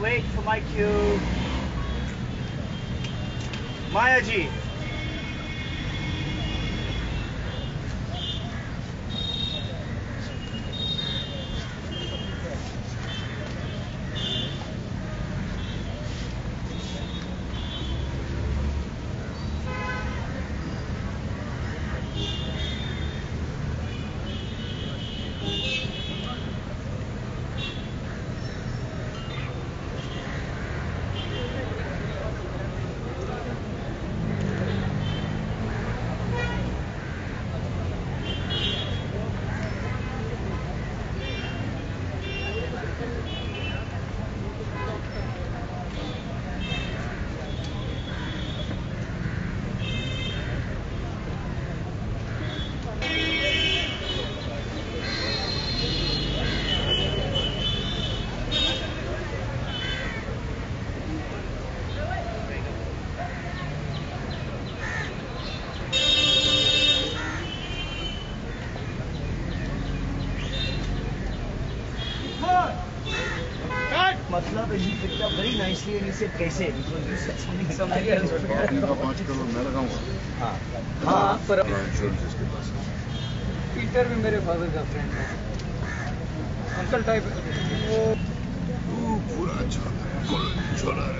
wait for my cue. Maya ji. Matlab he picked up very nicely and he said कैसे because you said something else. 5 crore मैं लगाऊंगा. हाँ पर insurance इसके पास है. पीटर भी मेरे फादर का फ्रेंड है, अंकल टाइप. वो पूरा छोड़ा है.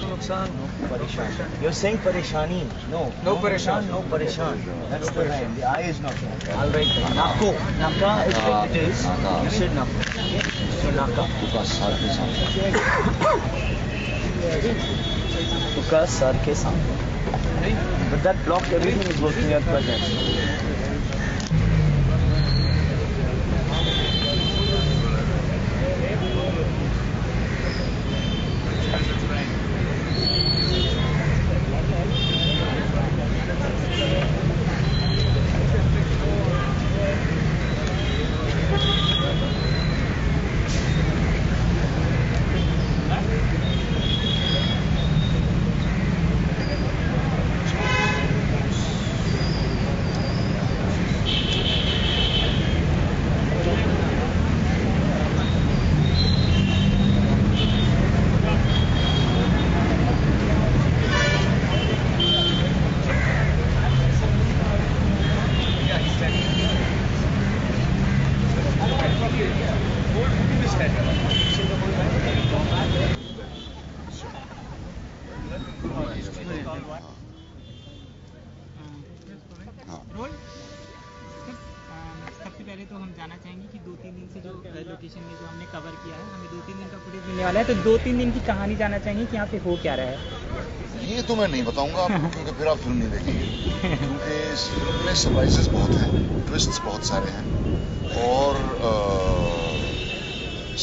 नुकसान no परेशान. You're saying परेशानी. No परेशान. No परेशान. That's the line. The I is not right. I'll write that. Nako. Naka is what it is. You said Nako. So Naka. Because sir के सामने. Because sir के सामने. But that block everything is working at present. सबसे पहले तो हम जाना चाहेंगे कि 2-3 दिन से जो लोकेशन में जो हमने कवर किया है, हमें 2-3 दिन का फुटेज मिलने वाला है, तो 2-3 दिन की कहानी जानना चाहेंगे कि यहाँ पे हो क्या रहा है. ये तो मैं नहीं बताऊंगा आपको क्योंकि फिर आप फिल्म नहीं देखेंगे. क्योंकि इस फिल्म में सरप्राइजेस बहुत हैं, ट्विस्ट्स बहुत सारे हैं और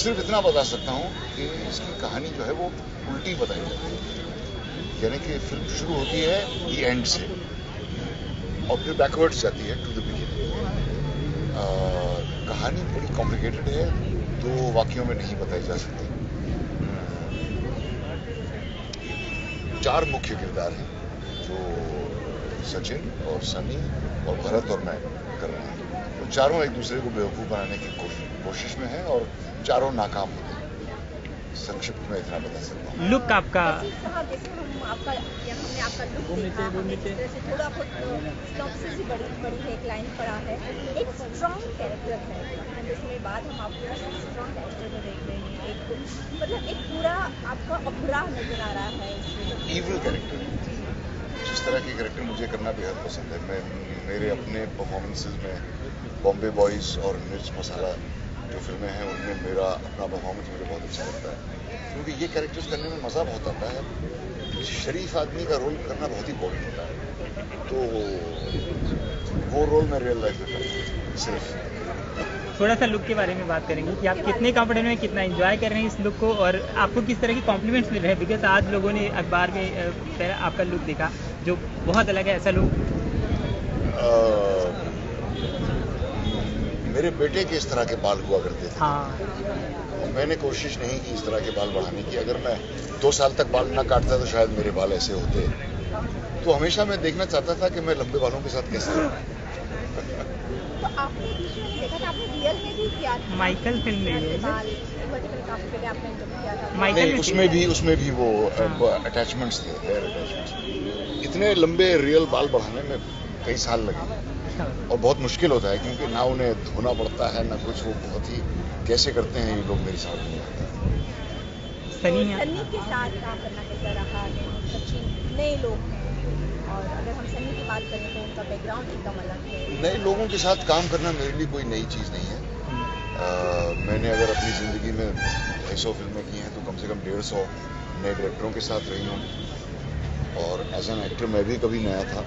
सिर्फ इतना बता सकता हूँ कि इसकी कहानी जो है वो उल्टी बताई जाती है. यानी कि फिल्म शुरू होती है ये एंड से और फिर बैकवर्ड्स जाती है टू द बिगिनिंग. कहानी बड़ी कॉम्प्लिकेटेड है, 2 वाक्यों में नहीं बताई जा सकती. 4 मुख्य किरदार हैं जो सचिन और सनी और भरत और मैं कर रहे हैं. वो चारों एक दूसरे को बेवकूफ़ बनाने की कोशिश में हैं और चारों नाकाम होते हैं. संक्षिप्त में इतना बता सकता हूँ. लुक आपका हमने आपका लुक देखा, जैसे थोड़ा बहुत स्टॉप्स से बड़ी है, एक लाइन पड़ा है, एक स्ट्रॉन्ग कैरेक्टर है. जिसमें बाद हम आपको स्ट्रॉन्ग कैरेक्टर में देख रहे हैं, एक मतलब एक पूरा आपका अभरा नजर आ रहा है इसमें. इविल कैरेक्टर, जिस तरह के कैरेक्टर मुझे करना बेहद पसंद है. मैं मेरे अपने परफॉर्मेंसेज में बॉम्बे बॉयज़ और मिर्च मसाला जो फिल्में हैं उनमें मेरा अपना परफॉर्मेंस मुझे बहुत अच्छा लगता है क्योंकि ये कैरेक्टर्स करने में मज़ा बहुत आता है. शरीफ आदमी का रोल करना बहुत ही बोरिंग होता है, तो वो रोल मैं रियल लाइफ में करता हूँ. सिर्फ थोड़ा सा लुक के बारे में बात करेंगे कि आप कितने कंफर्टेबल हैं, कितना एंजॉय कर रहे हैं इस लुक को और आपको किस तरह की कॉम्प्लीमेंट्स मिल रहे हैं. बिकॉज आज लोगों ने अखबार में आपका लुक देखा जो बहुत अलग है. ऐसा लुक मेरे बेटे के इस तरह के बाल हुआ करते थे. हाँ. मैंने कोशिश नहीं की इस तरह के बाल बढ़ाने की. अगर मैं 2 साल तक बाल ना काटता तो शायद मेरे बाल ऐसे होते. तो हमेशा मैं देखना चाहता था कि मैं लंबे बालों के साथ कैसे आपने बीच में नहीं देखा था, आपने रियल में भी किया था माइकल फिल्म में भी है। बाल वर्टिकल काफी पहले आपने जब किया था माइकल नहीं, उसमें भी वो अटैचमेंट्स थे, हेयर अटैचमेंट्स। इतने लंबे रियल बाल बढ़ाने में कई साल लगे और बहुत मुश्किल होता है क्योंकि ना उन्हें धोना पड़ता है ना कुछ। वो बहुत ही कैसे करते हैं ये लोग मेरे साथ नहीं आता। सनी के साथ काम करना कैसा रहा है? सचिन नए लोग हैं और अगर हम सनी की बात करें तो उनका बैकग्राउंड एकदम अलग है। नए लोगों के साथ काम करना मेरे लिए कोई नई चीज़ नहीं है। मैंने अगर अपनी ज़िंदगी में 250 फिल्में की हैं तो कम से कम 150 नए डायरेक्टरों के साथ रही हूँ और एज एन एक्टर मैं भी कभी नया था।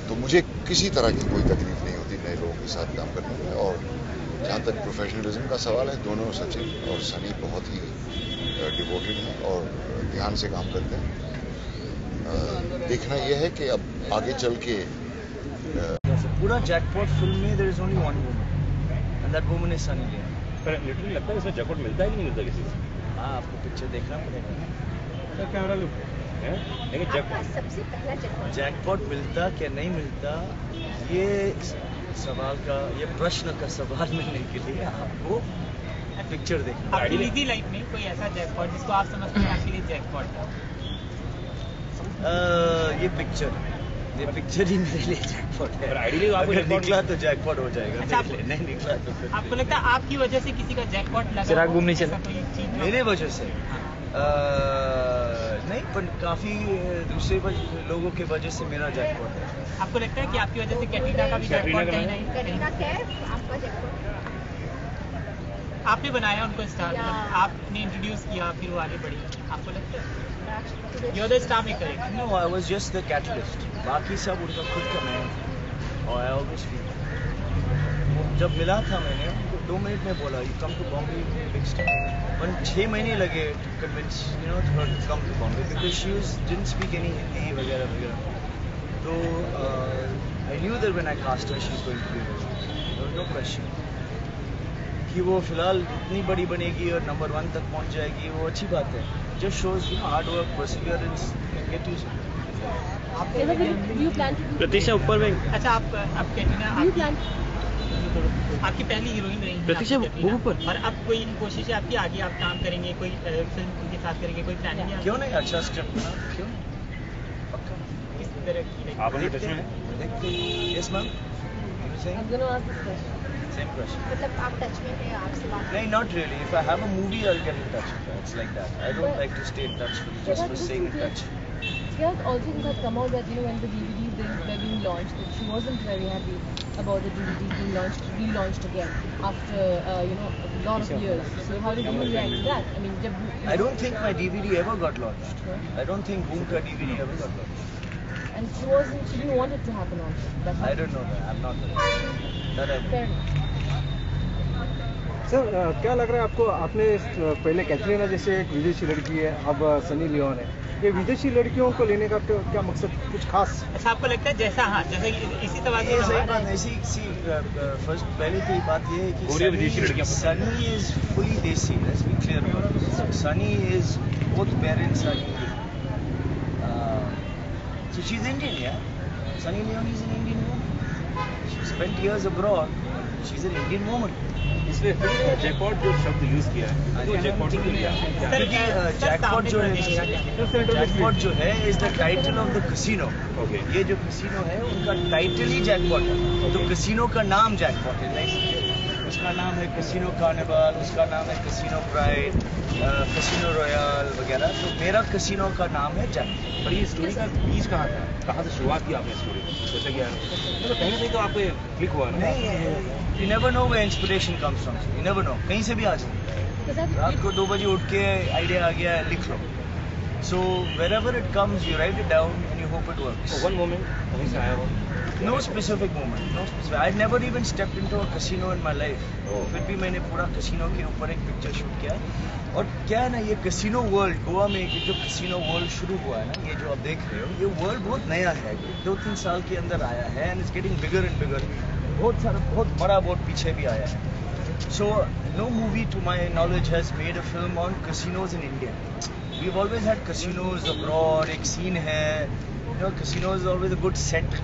तो मुझे किसी तरह की कोई तकलीफ नहीं होती नए लोगों के साथ काम करने में। और जहाँ तक प्रोफेशनलिज्म का सवाल है, दोनों सचिन और सनी बहुत ही डिवोटेड हैं और ध्यान से काम करते हैं। देखना यह है कि अब आगे चल के पूरा जैकपॉट फिल्म में there is only one woman and that woman is Sunny Leone. पर लिटरली लगता है इसमें जैकपॉट मिलता है कि नहीं मिलता किसी से? हाँ, आपको पिक्चर देखना पड़ेगा। कैमरा लुक है लेकिन आपका सबसे पहला जैकपॉट मिलता क्या नहीं मिलता, ये सवाल का, ये प्रश्न का सवाल मिलने के लिए आपको पिक्चर देखना। आपकी निजी लाइफ में कोई ऐसा जैकपॉट जिसको आप समझते हैं आपके लिए जैकपॉट था? ये पिक्चर ही मेरे लिए जैकपॉट है। आइडियली आपको अगर निकला तो जैकपॉट हो जाएगा। अच्छा, मेरे लिए नहीं निकला तो फिर आपको लगता है आपकी वजह से किसी का जैकपॉट लगा? चिराग घूमने चला। मेरे वजह से नहीं, पर काफी दूसरे लोगों के वजह से मेरा जैकपॉट है। आपको लगता है कि आपकी वजह से कैटरीना का भी जैकपॉट कहीं नहीं? करीना कैफ आपका जैकपॉट आपने बनाया उनको स्टार, आपने इंट्रोड्यूस किया, फिर वो आगे बढ़ी। आपको लगता है you are the star maker? No, I was just the catalyst. बाकी सब उनका खुद का मेहनत। और आई ऑलवेज फील जब मिला था मैंने उनको 2 मिनट में बोला you come to Bombay big star, और 6 महीने लगे टू कन्विंस थोड़ा come to Bombay because she didn't speak any Hindi वगैरह वगैरह। तो I knew that when I cast her she is going to be there was no question कि वो फिलहाल इतनी बड़ी बनेगी और नंबर 1 तक पहुंच जाएगी। वो अच्छी बात है, just shows hard work, perseverance, get you. Pratiksha ऊपर में। अच्छा, आप कैटरीना आपकी पहली हीरोइन रही हैं प्रतीक्षा कैटरीना, ऊपर। और अब कोई कोशिश है आपकी आगे आप काम करेंगे, कोई फिल्म उनके साथ करेंगे, कोई प्लानिंग है? क्यों नहीं, अच्छा स्क्रिप्ट बना, क्यों पक्का। किस तरह की? आप उनके टच में हैं? Yes ma'am, same question. मतलब आप टच में हैं, आपसे बात नहीं, not really. If I have a movie, I'll get in touch with her. It's like that. I don't like to stay in touch just for staying in touch. Yeah, also it has come out that when the DVDs were being launched, that she wasn't very happy about the DVDs being relaunched again after a lot of years. So how did you react to that? I mean, I don't think my DVD ever got launched. I don't think Boom ka DVD ever got launched. and she didn't want it to happen also. That's I don't know that. I'm not that. fair enough. Sir क्या लग रहा है आपको? आपने पहले कैटरीना जैसे एक विदेशी लड़की है, अब सनी लियोन है, ये विदेशी लड़कियों को लेने का क्या मकसद, कुछ खास? अच्छा, आपको लगता है जैसा, हाँ, जैसे इसी तरह ये सही बात है। फर्स्ट पहले तो बात ये है कि Sunny is fully desi. Let's be clear about this. Sunny is both parents are Indian, so she's Indian, yeah. Sunny Leone is an Indian woman. She spent years abroad. She's an Indian woman. इसलिए jackpot जो शब्द use किया है तो jackpot क्यों लिया? Jackpot जो है is the title of the casino. ये जो कैसीनो है उनका टाइटल ही जैकपॉट है। तो कैसीनो का नाम जैकपॉट है। उसका नाम है कैसीनो कार्निवल, उसका नाम है कैसीनो प्राइड, कैसीनो रॉयल वगैरह। तो मेरा कैसीनो का नाम है जैकपॉट। पर ये स्टोरी का बीज कहाँ था? कहाँ से शुरुआत की आपने स्टोरी? जैसे कि मतलब कहीं ना कहीं तो आपको क्लिक हुआ ना? नहीं, you never know where inspiration comes from. You never know. कहीं से भी आ जाए। रात को 2 बजे उठ के आइडिया आ गया, लिख लो। So wherever it comes, you write it down and you hope it works. One moment कहीं से आया हो? No specific moment. No specific. I'd never even stepped into a casino in my life. फिर भी मैंने पूरा कैसीनो के ऊपर एक पिक्चर शूट किया। और क्या है ना, ये कैसीनो वर्ल्ड, गोवा में जो कैसीनो वर्ल्ड शुरू हुआ है ना, ये जो आप देख रहे हो, ये वर्ल्ड बहुत नया है। 2-3 साल के अंदर आया है and it's getting bigger and bigger. बहुत बड़ा बहुत पीछे भी आया है। So no movie to my knowledge has made a film on casinos in India. We've always had casinos abroad. एक scene है, casino is always a good set.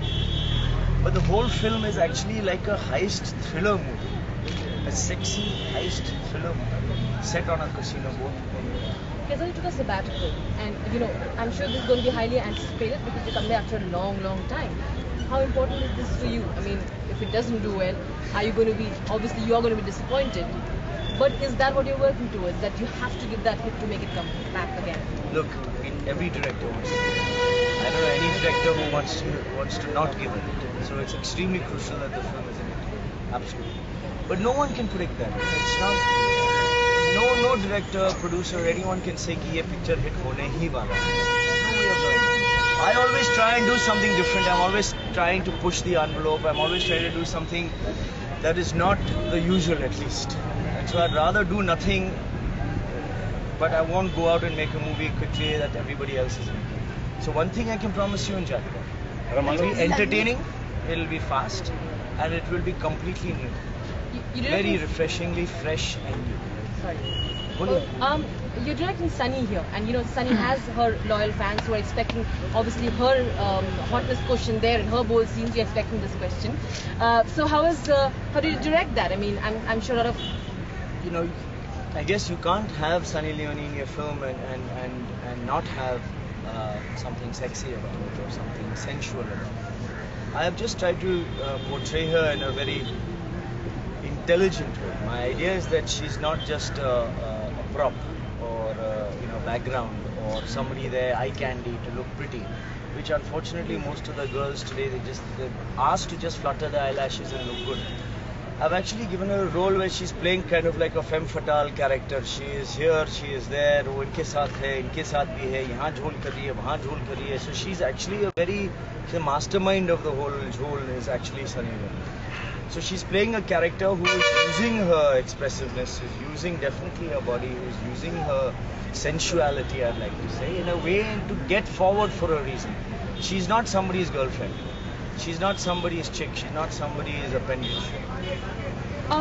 But the whole film is actually like a heist thriller movie. A sexy heist thriller movie set on a casino boat. Keza, you took a sabbatical, and I'm sure this is going to be highly anticipated because you come there after a long, long time. How important is this for you? I mean, if it doesn't do well, are you going to be, obviously you are going to be disappointed, but is that what you're working towards, that you have to give that hit to make it come back again? Look, every director wants to give it. I don't know any director who wants to not give it. So it's extremely crucial that the film is in it. Absolutely. But no one can predict that. It's not. No director, producer, anyone can say कि ये picture hit होने ही वाला है. There's no way of knowing. I always try and do something different. I'm always trying to push the envelope. I'm always trying to do something that is not the usual, at least. And so I'd rather do nothing, but I won't go out and make a movie quickly that everybody else is making. So one thing I can promise you in Jackpot, it will be entertaining, it will be fast, and it will be completely new. Very refreshingly fresh and new. Sorry. You're directing Sunny here, and Sunny has her loyal fans who are expecting, obviously, her hotness quotient there in her bold scenes. You're expecting this question. So how did you direct that? I mean, I'm sure a lot of I guess you can't have Sunny Leone in your film and not have something sexy about it or something sensual about it. I have just tried to portray her in a very intelligent way. My idea is that she's not just a prop or background or somebody there eye candy to look pretty, which unfortunately most of the girls today they're asked to just flutter the eyelashes and look good. I've actually given her a role where she's playing kind of like a femme fatale character. She is here, she is there, वो इनके साथ है, इनके साथ भी है, यहाँ झोल कर रही है, वहाँ झोल कर रही है. So she's actually the mastermind of the whole झोल is actually Sunny Leone. So she's playing a character who is using her expressiveness, is using definitely her body, who is using her sensuality, I'd like to say, in a way to get forward for a reason. She's not somebody's girlfriend. She's not somebody's chick. She's not somebody's appendage.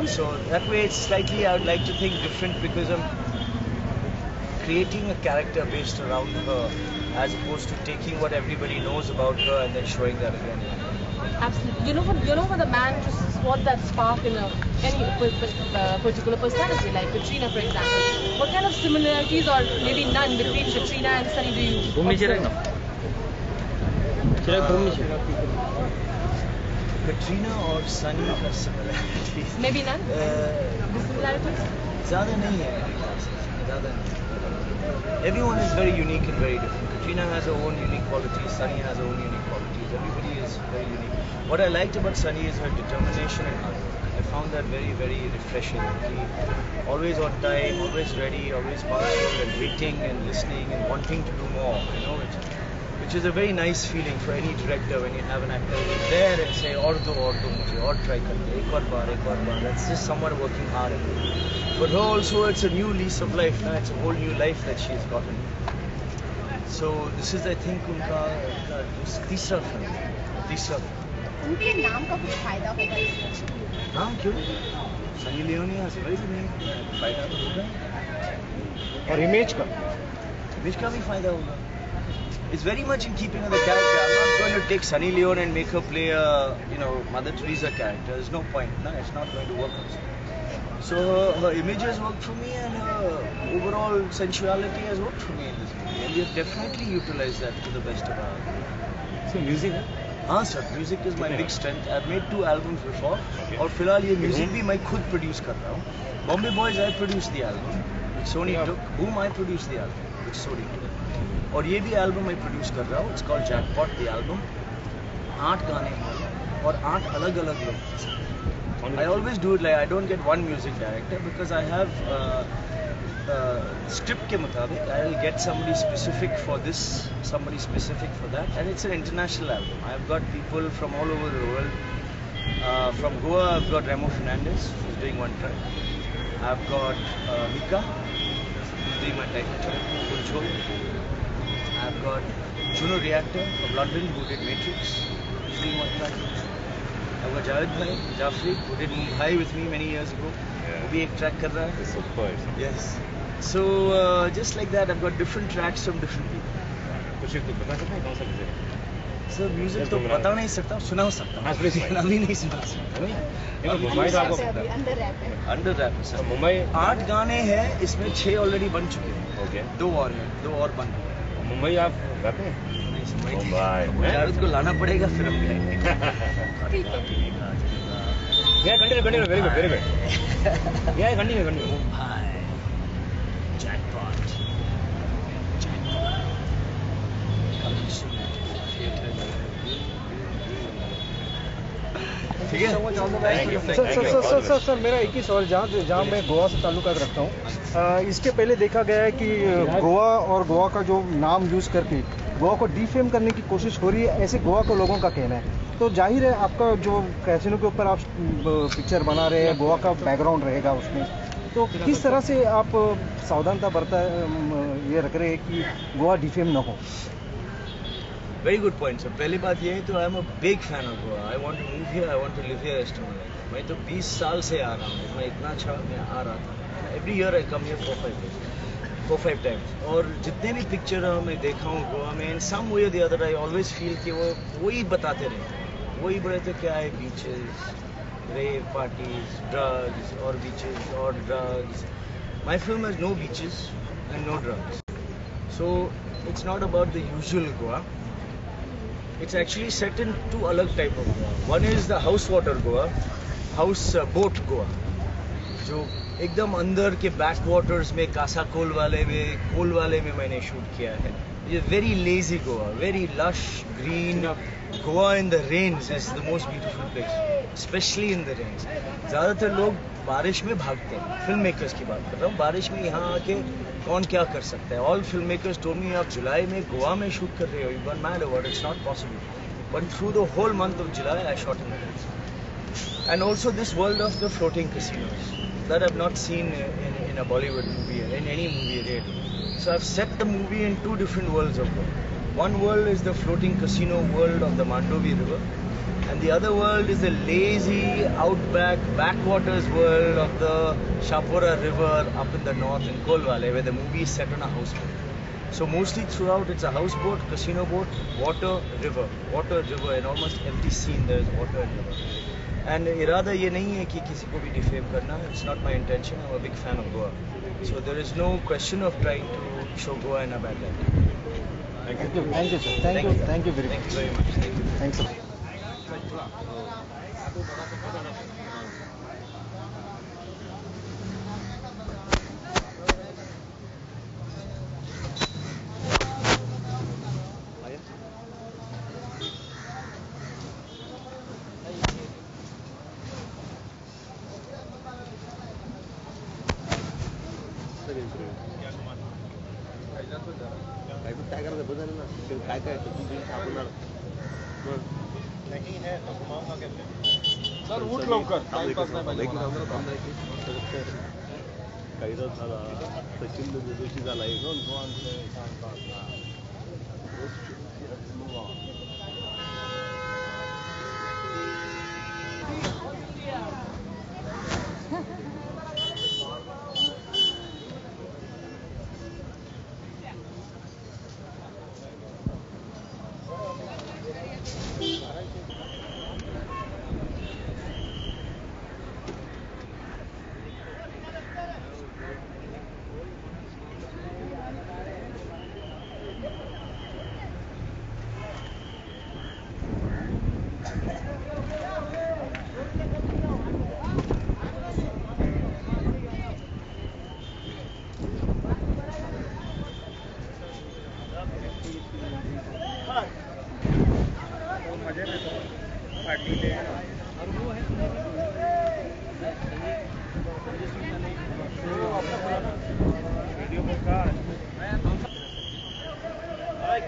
So that way it's slightly, I would like to think, different because I'm creating a character based around her as opposed to taking what everybody knows about her and then showing that again. Absolutely. You know for the man to spot that spark in any particular personality, like Katrina, for example. What kind of similarities or maybe none between Katrina and Sunny do you observe? Katrina or Sunny का similarities? Maybe none. The similarities? ज़्यादा नहीं है. ज़्यादा नहीं. Everyone is very unique and very different. Katrina has her own unique qualities. Sunny has her own unique qualities. Everybody is very unique. What I liked about Sunny is her determination and hard work. I found that very, very refreshing. Always on time, always ready, always punctual and waiting and listening and wanting to do more. Which is a very nice feeling for any director when you have an actor who's there and say, और दो मुझे और try करके एक और बार. That's just someone working hard at it. But her also, it's a new lease of life. Now it's a whole new life that she's gotten. So this is, I think, उनका तीसरा film. उनके नाम का कुछ फायदा होगा इसमें? हाँ क्यों? Sunny Leone has a very good name. फायदा तो होगा. और इमेज का भी फायदा होगा. It's very much in keeping with the character. I'm not going to take Sunny Leone and make her play a Mother Teresa character. There's no point. No, it's not going to work also. So her image has worked for me and her overall sensuality has worked for me in this movie. And we have definitely utilized that to the best of our ability. So music? हाँ sir, music is my big strength. I've made 2 albums before. और फिलहाल ये music भी मैं खुद produce कर रहा हूँ. Bombay Boys I produced the album, which Sony took. Boom I produced the album, which Sony took. और ये भी album मैं produce कर रहा हूँ. It's called Jackpot, the album. 8 गाने हैं और 8 अलग-अलग लोग. I always do it like I don't get one music director because I have script के मुताबिक I will get somebody specific for this, somebody specific for that, and it's an international album. I've got people from all over the world. From Goa, I've got Remo Fernandez, who's doing one track. I've got Mika, who's doing my title track, Full. I've got Juno Reactor of London, who did Matrix, who's doing one track. I've got Javed Bhai, Jafri, who did Mumbai with me many years ago. वो भी एक track कर रहा है. Yes. So just like that, I've got different tracks from different people. कुछ बता सकते हैं कौन सा music? सर म्यूजिक तो बता नहीं सकता, सुना सकता हाँ, हूँ, गाना भी नहीं सुना सकता। मुंबई तो आपको अंडर रैप है। अंडर रैप है सर। मुंबई 8 गाने हैं, इसमें 6 ऑलरेडी बन चुके हैं, ओके 2 और हैं, 2 और बन गए। मुंबई आप गाते हैं मुंबई शाहरुख को लाना पड़ेगा फिर हम गाएंगे। Continue very good continue Mumbai jackpot ठीक है। सर मेरा एक ही सवाल, जहाँ मैं गोवा से ताल्लुकात रखता हूँ, इसके पहले देखा गया है कि गोवा और गोवा का जो नाम यूज़ करके गोवा को डिफेम करने की कोशिश हो रही है, ऐसे गोवा को लोगों का कहना है। तो जाहिर है आपका जो कैसीनो के ऊपर आप पिक्चर बना रहे हैं, गोवा का बैकग्राउंड रहेगा उसमें, तो किस तरह से आप सावधानता बरता ये रख रहे हैं कि गोवा डिफेम ना हो? Very good point sir. पहली बात ये है तो I am a big fan of Goa. I want to move here, I want to live here rest of my life. मैं तो 20 साल से आ रहा हूँ, मैं इतना अच्छा मैं आ रहा था। Every year I come here 4-5 times. और जितने भी पिक्चर मैं देखा हूँ गोवा में, इन सम वे और the other I always feel कि वो वही बताते रहे, वही बोले थे क्या है, बीचेस, रेव पार्टीज, ड्रग्स और बीचेस और drugs. My film has no beaches and no drugs, so it's not about the usual Goa. It's actually set in 2 अलग type of Goa. One is the house water Goa, house boat Goa, जो एकदम अंदर के back waters में कासा कोल वाले में मैंने shoot किया है. ये very lazy Goa, very lush green. Goa in the rains is the most beautiful place, especially in the rains. ज़्यादातर लोग बारिश में भागते हैं. फिल्म मेकर्स की बात कर रहा हूँ. बारिश में यहाँ आके कौन क्या कर सकता है? All filmmakers told me आप जुलाई में गोवा में शूट कर रहे हो, you gone mad or what? It's not possible. But through the whole month of July I shot in Goa. And also this world of the floating casinos that I've not seen in a Bollywood movie, in any movie really. So I've set the movie in 2 different worlds of Goa. One world is the floating casino world of the Mandovi River, and the other world is the lazy outback backwaters world of the Shapura River up in the north in Kolwale, where the movie is set on a houseboat. So mostly throughout it's a houseboat, casino boat, water, river, and almost every scene there is water and river. And irada ye nahi hai ki kisi ko bhi defame karna. It's not my intention. I'm a big fan of Goa, so there is no question of trying to show Goa in a bad light. Thank you sir. Thank you very much. Thank you very much. Thanks sir. काय करायचं बदल ना काय काय आपण नहीं है तो घुमाऊंगा कैसे? सर उठ लवकर, टाइम पास नाही पाहिजे. कैरत झाला, सचिन जोशी झाला,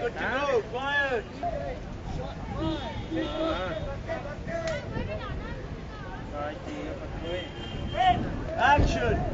Good to go. Quiet. Action.